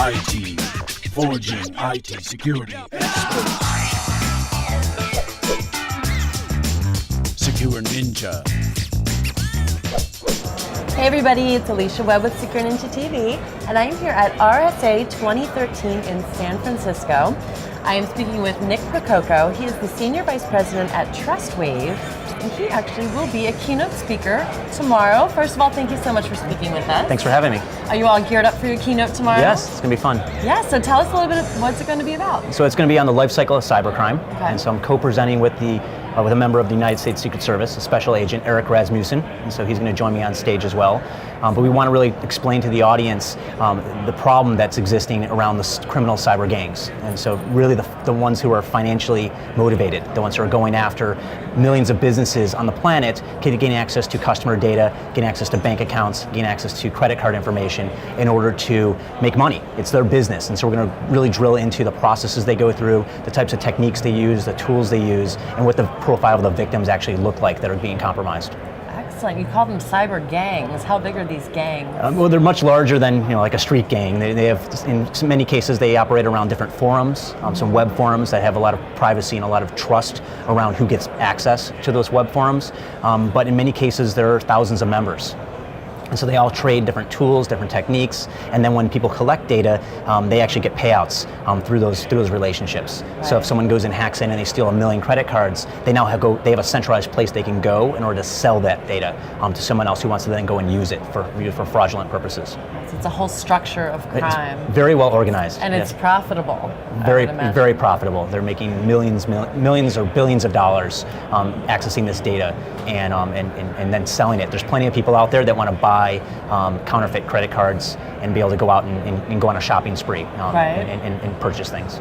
IT, forging IT security experts. Secure Ninja. Hey everybody, it's Alicia Webb with SecureNinjaTV, and I am here at RSA 2013 in San Francisco. I am speaking with Nick Percoco. He is the Senior Vice President at Trustwave, and he actually will be a keynote speaker tomorrow. First of all, thank you so much for speaking with us. Thanks for having me. Are you all geared up for your keynote tomorrow? Yes, it's going to be fun. Yeah, so tell us a little bit of what's it going to be about. So it's going to be on the Lifecycle of Cybercrime, Okay. and so I'm co-presenting with a member of the United States Secret Service, a special agent, Eric Rasmussen, and so he's going to join me on stage as well. But we want to really explain to the audience the problem that's existing around the criminal cyber gangs. And so really the ones who are financially motivated, the ones who are going after millions of businesses on the planet, gain access to customer data, gain access to bank accounts, gain access to credit card information in order to make money. It's their business. And so we're going to really drill into the processes they go through, the types of techniques they use, the tools they use, and what the profile of the victims actually look like that are being compromised. Excellent. You call them cyber gangs. How big are these gangs? Well, they're much larger than like a street gang. They have, in many cases, they operate around different forums, some web forums that have a lot of privacy and a lot of trust around who gets access to those web forums. But in many cases, there are thousands of members. And so they all trade different tools, different techniques, and then when people collect data, they actually get payouts through those relationships. Right. So if someone goes and hacks in and they steal 1 million credit cards, they now have a centralized place they can go in order to sell that data to someone else who wants to then go and use it for fraudulent purposes. So it's a whole structure of crime. It's very well organized. And it's profitable. Very profitable. They're making millions or billions of dollars accessing this data and then selling it. There's plenty of people out there that want to buy counterfeit credit cards and be able to go out and go on a shopping spree and purchase things.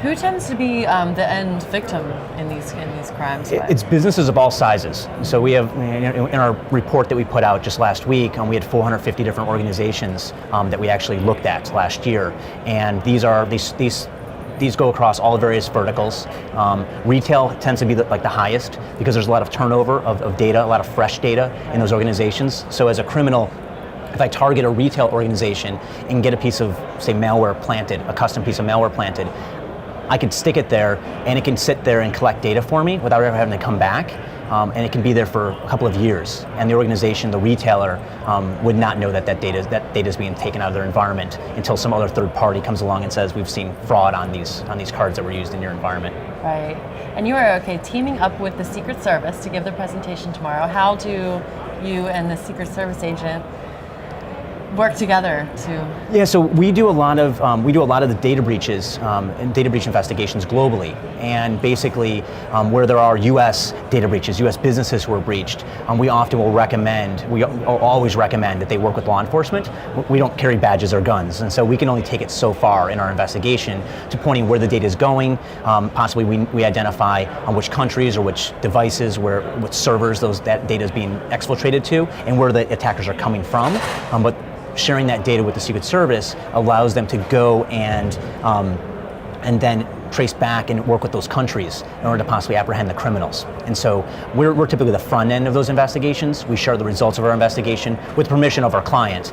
Who tends to be the end victim in these crimes? It's businesses of all sizes. So we have, in our report that we put out just last week, we had 450 different organizations that we actually looked at last year, and these go across all various verticals. Retail tends to be the highest because there's a lot of turnover of data, a lot of fresh data in those organizations. So as a criminal, if I target a retail organization and get a piece of, say, malware planted, a custom piece of malware planted, I could stick it there and it can sit there and collect data for me without ever having to come back. And it can be there for a couple of years. And the organization, the retailer, would not know that data is being taken out of their environment until some other third party comes along and says, we've seen fraud on these cards that were used in your environment. Right. And you are teaming up with the Secret Service to give the presentation tomorrow. How do you and the Secret Service agent work together to? Yeah, so we do a lot of the data breaches and data breach investigations globally, and basically where there are U.S. data breaches, U.S. businesses who are breached, we often will always recommend that they work with law enforcement. We don't carry badges or guns, and so we can only take it so far in our investigation to pointing where the data is going. Possibly we identify on which countries or which devices, which servers that data is being exfiltrated to, and where the attackers are coming from. But sharing that data with the Secret Service allows them to go and then trace back and work with those countries in order to possibly apprehend the criminals. And so we're typically the front end of those investigations. We share the results of our investigation with permission of our client.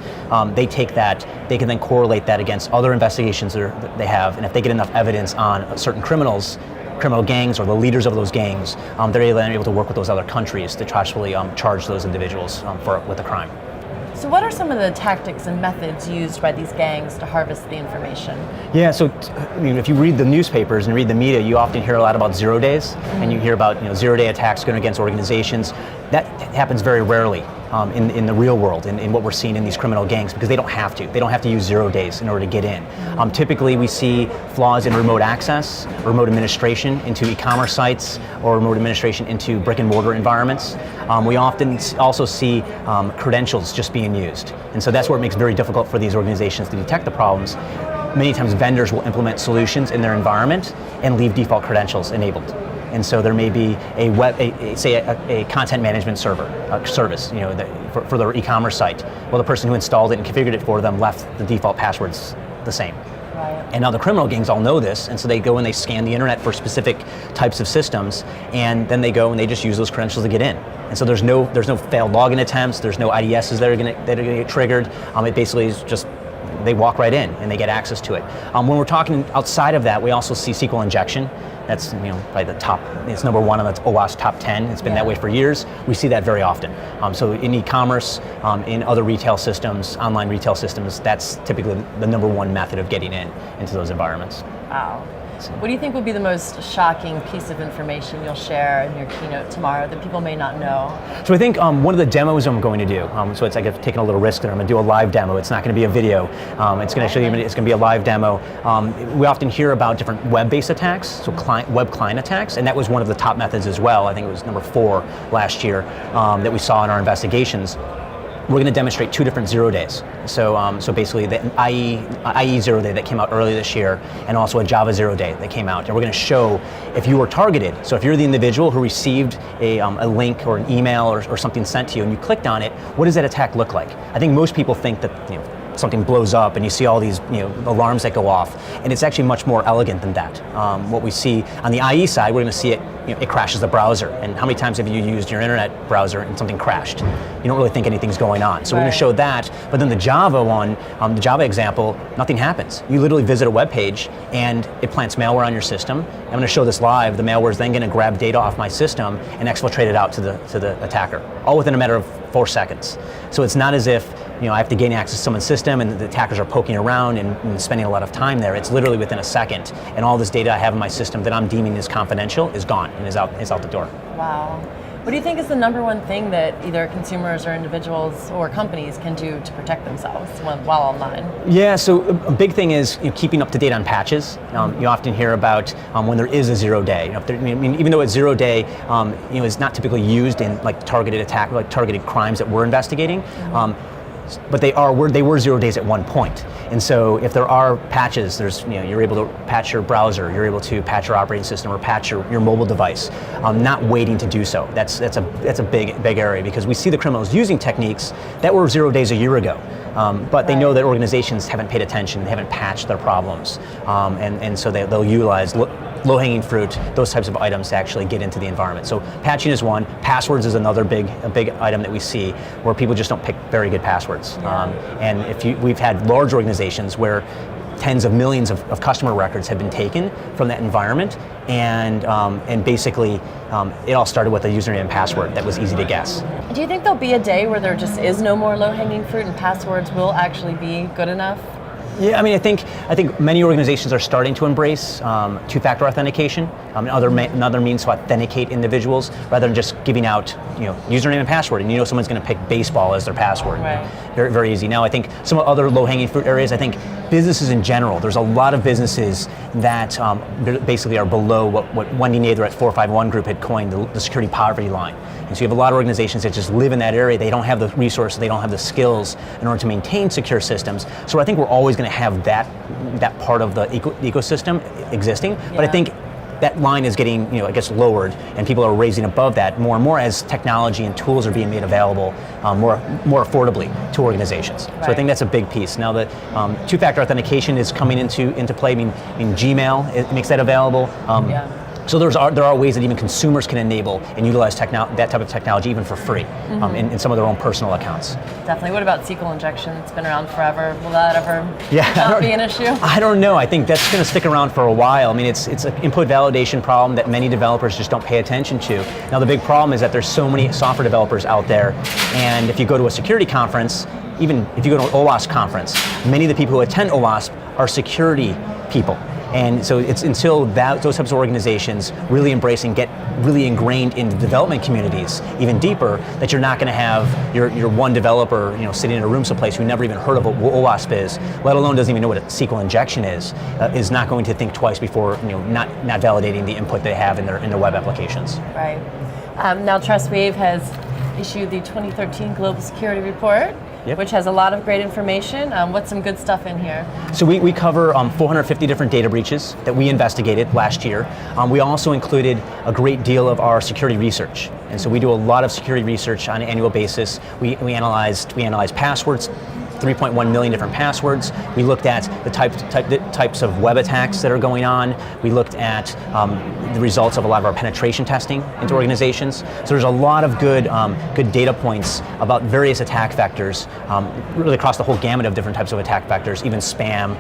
They take that, they can then correlate that against other investigations that they have, and if they get enough evidence on certain criminal gangs or the leaders of those gangs, they're then able to work with those other countries to possibly charge those individuals with a crime. So what are some of the tactics and methods used by these gangs to harvest the information? Yeah, so if you read the newspapers and read the media, you often hear a lot about 0 days, and you hear about 0-day attacks going against organizations. That happens very rarely in the real world, in what we're seeing in these criminal gangs, because they don't have to. They don't have to use 0 days in order to get in. Typically we see flaws in remote access, remote administration into e-commerce sites, or remote administration into brick and mortar environments. We often also see credentials just being used. And so that's where it makes it very difficult for these organizations to detect the problems. Many times vendors will implement solutions in their environment and leave default credentials enabled. And so there may be a content management service, for their e-commerce site. Well, the person who installed it and configured it for them left the default passwords the same. Right. And now the criminal gangs all know this, and so they go and they scan the internet for specific types of systems, and then they go and they just use those credentials to get in. And so there's no failed login attempts, there's no IDSs that are going to get triggered. It basically is just they walk right in and they get access to it. When we're talking outside of that, we also see SQL injection. That's by the top. It's number one on the OWASP top 10. It's been that way for years. We see that very often. So in e-commerce, in other retail systems, online retail systems, that's typically the number one method of getting into those environments. Wow. What do you think would be the most shocking piece of information you'll share in your keynote tomorrow that people may not know? So I think one of the demos I'm going to do, so it's like I've taken a little risk there. I'm going to do a live demo. It's not going to be a video. It's going to show you. It's going to be a live demo. We often hear about different web-based attacks, so web client attacks, and that was one of the top methods as well. I think it was number 4 last year that we saw in our investigations. We're going to demonstrate 2 different 0 days. So basically the IE 0 day that came out earlier this year, and also a Java 0 day that came out. And we're going to show if you were targeted. So if you're the individual who received a link or an email or something sent to you and you clicked on it, what does that attack look like? I think most people think that something blows up and you see all these alarms that go off, and it's actually much more elegant than that. What we see on the IE side, we're going to see it crashes the browser. And how many times have you used your internet browser and something crashed? You don't really think anything's going on. So we're going to show that, but then the Java one, the Java example, nothing happens. You literally visit a web page and it plants malware on your system. I'm going to show this live. The malware is then going to grab data off my system and exfiltrate it out to the attacker, all within a matter of 4 seconds. So it's not as if I have to gain access to someone's system and the attackers are poking around and spending a lot of time there. It's literally within a second, and all this data I have in my system that I'm deeming as confidential is gone and is out the door. Wow. What do you think is the number one thing that either consumers or individuals or companies can do to protect themselves while online? Yeah, so a big thing is keeping up to date on patches. You often hear about when there is a 0 day. Even though it's 0 day, it's not typically used in targeted crimes that we're investigating. But they were 0 days at one point. And so if there are patches, you're able to patch your browser, you're able to patch your operating system or patch your mobile device, not waiting to do so. That's a big area, because we see the criminals using techniques that were 0 days a year ago. But they know that organizations haven't paid attention, they haven't patched their problems. And so they'll utilize low-hanging fruit, those types of items to actually get into the environment. So patching is one. Passwords is another big item that we see, where people just don't pick very good passwords. And we've had large organizations where tens of millions of customer records have been taken from that environment, and basically it all started with a username and password that was easy to guess. Do you think there'll be a day where there just is no more low-hanging fruit and passwords will actually be good enough? Yeah, I think many organizations are starting to embrace two-factor authentication and other means to authenticate individuals, rather than just giving out username and password, and someone's going to pick baseball as their password. Right. Very, very easy. Now I think some other low-hanging fruit areas, I think businesses in general, there's a lot of businesses that basically are below what Wendy Nather at 451 Group had coined the security poverty line. And so you have a lot of organizations that just live in that area. They don't have the resources, they don't have the skills in order to maintain secure systems. So I think we're always going to have that part of the ecosystem existing. Yeah. But I think that line is getting, lowered, and people are raising above that more and more as technology and tools are being made available more affordably to organizations. Right. So I think that's a big piece. Now the two-factor authentication is coming into play. I mean Gmail, it makes that available. So there are ways that even consumers can enable and utilize that type of technology even for free in some of their own personal accounts. Definitely. What about SQL injection? It's been around forever. Will that ever not be an issue? I don't know. I think that's going to stick around for a while. I mean, it's an input validation problem that many developers just don't pay attention to. Now the big problem is that there's so many software developers out there, and if you go to a security conference, even if you go to an OWASP conference, many of the people who attend OWASP are security people. And so it's until those types of organizations really embrace and get really ingrained in the development communities even deeper, that you're not going to have your one developer sitting in a room someplace who never even heard of what OWASP is, let alone doesn't even know what a SQL injection is not going to think twice before not validating the input they have in their web applications. Right. Now Trustwave has issued the 2013 Global Security Report. Yep. Which has a lot of great information. What's some good stuff in here? So we cover 450 different data breaches that we investigated last year. We also included a great deal of our security research. And so we do a lot of security research on an annual basis. We analyze passwords, 3.1 million different passwords. We looked at the types of web attacks that are going on. We looked at the results of a lot of our penetration testing into organizations. So there's a lot of good data points about various attack vectors, really across the whole gamut of different types of attack vectors, even spam,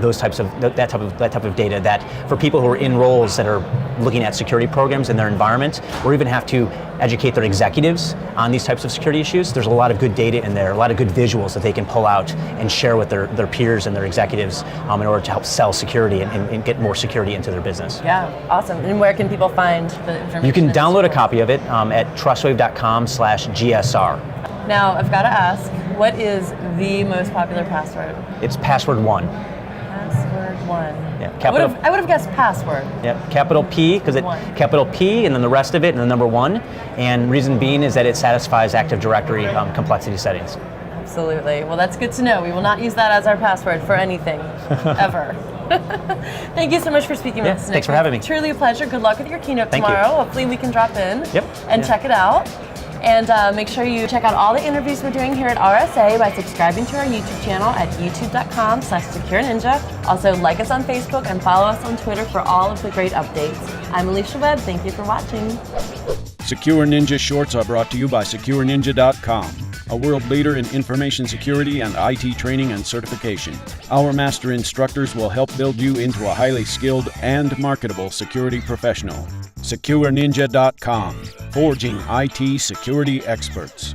those types of that type of data. That for people who are in roles that are looking at security programs in their environment, or even have to educate their executives on these types of security issues, there's a lot of good data in there, a lot of good visuals that they can pull out and share with their peers and their executives in order to help sell security and get more security into their business. Yeah, awesome. And where can people find the information? You can download a copy of it at trustwave.com/GSR. Now, I've got to ask, what is the most popular password? It's password 1. Password 1. Yeah, I would have guessed password. Yeah, capital P, because capital P and then the rest of it and the number 1. And reason being is that it satisfies Active Directory complexity settings. Absolutely. Well, that's good to know. We will not use that as our password for anything, ever. Thank you so much for speaking with us, Nick. Thanks for having me. Truly a pleasure. Good luck with your keynote Thank tomorrow. you. Hopefully we can drop in and check it out. And make sure you check out all the interviews we're doing here at RSA by subscribing to our YouTube channel at youtube.com/SecureNinja. Also, like us on Facebook and follow us on Twitter for all of the great updates. I'm Alicia Webb. Thank you for watching. Secure Ninja Shorts are brought to you by SecureNinja.com, a world leader in information security and IT training and certification. Our master instructors will help build you into a highly skilled and marketable security professional. SecureNinja.com, forging IT security experts.